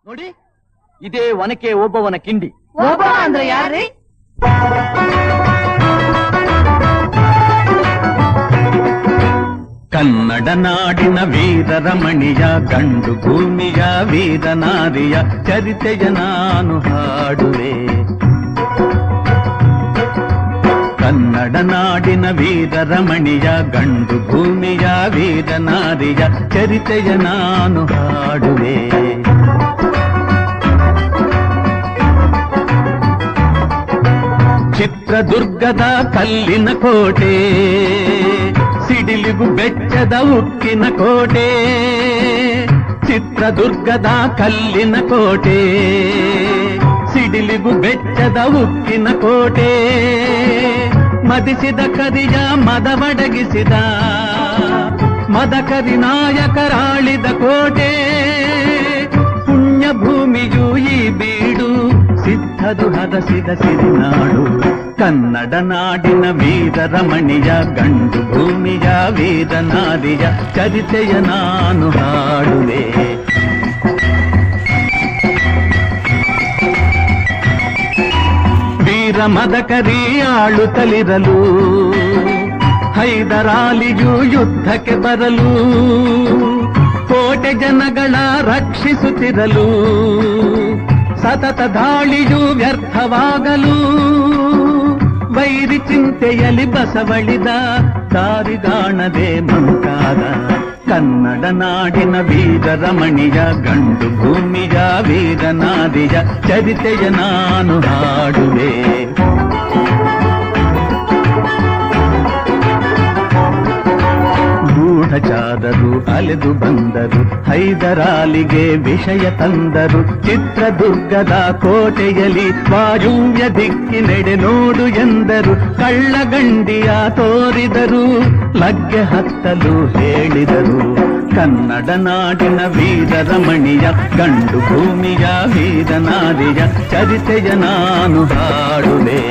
ನೋಡಿ, ಇದೇ ಒನಕೆ ಓಬವ್ವನ ಕಿಂಡಿ. ಓಬವ್ವ ಅಂದ್ರೆ ಯಾರ್ರಿ? ಕನ್ನಡ ನಾಡಿನ ವೀರರಮಣಿಯ ಗಂಡು ಭೂಮಿಯ ವೀರನಾರಿಯ ಚರಿತೆಯ ನಾನು ಹಾಡುವೆ. ಕನ್ನಡ ನಾಡಿನ ವೀರರಮಣಿಯ ಗಂಡು ಭೂಮಿಯ ವೀರನಾರಿಯ ಚರಿತೆಯ ನಾನು ಹಾಡುವೆ. ಚಿತ್ರದುರ್ಗದ ಕಲ್ಲಿನ ಕೋಟೆ, ಸಿಡಿಲಿಗು ಬೆಚ್ಚದ ಉಕ್ಕಿನ ಕೋಟೆ. ಚಿತ್ರದುರ್ಗದ ಕಲ್ಲಿನ ಕೋಟೆ, ಸಿಡಿಲಿಗು ಬೆಚ್ಚದ ಉಕ್ಕಿನ ಕೋಟೆ. ಮದಿಸಿದ ಕರಿಯ ಮದವಡಗಿಸಿದ ಮದಕರಿ ನಾಯಕರಾಳಿದ ಕೋಟೆ. ಪುಣ್ಯ ಭೂಮಿಯು ಈ ಬೀಡು, ಸಿದ್ಧದು ಹದಸಿದ ಸಿರಿನಾಡು. ಕನ್ನಡ ನಾಡಿನ ವೀರರಮಣಿಯ ಗಂಡು ಭೂಮಿಯ ವೀರನಾರಿಯ ಚರಿತೆಯ ನಾನು ಹಾಡುವೆ. ವೀರ ಮದಕರಿ ಆಳುತ್ತಲಿರಲು, ಹೈದರಾಲಿಯು ಯುದ್ಧಕ್ಕೆ ಬರಲು, ಕೋಟೆ ಜನಗಳ ರಕ್ಷಿಸುತ್ತಿರಲು, ಸತತ ದಾಳಿಯು ವ್ಯರ್ಥವಾಗಲು, ವೈರಿ ಚಿಂತೆಯಲ್ಲಿ ಬಸವಳಿದ ದಾರಿಗಾಣದೆ ಮುಂತಾದ. ಕನ್ನಡ ನಾಡಿನ ವೀರರಮಣಿಯ ಗಂಡು ಭೂಮಿಯ ವೀರನಾರಿಯ ಚರಿತೆಯ ನಾನು ಹಾಡುವೆ. ಗೂಢಚಾರರು ಅಲೆದು ಬಂದರು, ಹೈದರಾಲಿಗೆ ವಿಷಯ ತಂದರು. ಚಿತ್ರದುರ್ಗದ ಕೋಟೆಯಲ್ಲಿ ವಾಯುವ್ಯ ದಿಕ್ಕಿನೆಡೆ ನೋಡು ಎಂದರು. ಕಳ್ಳಗಂಡಿಯ ತೋರಿದರು, ಲಗ್ಗೆ ಹತ್ತಲು ಹೇಳಿದರು. ಕನ್ನಡ ನಾಡಿನ ವೀರರಮಣಿಯ ಗಂಡು ಭೂಮಿಯ ವೀರನಾರಿಯ ಚರಿತೆಯ ನಾನು ಹಾಡುವೆ.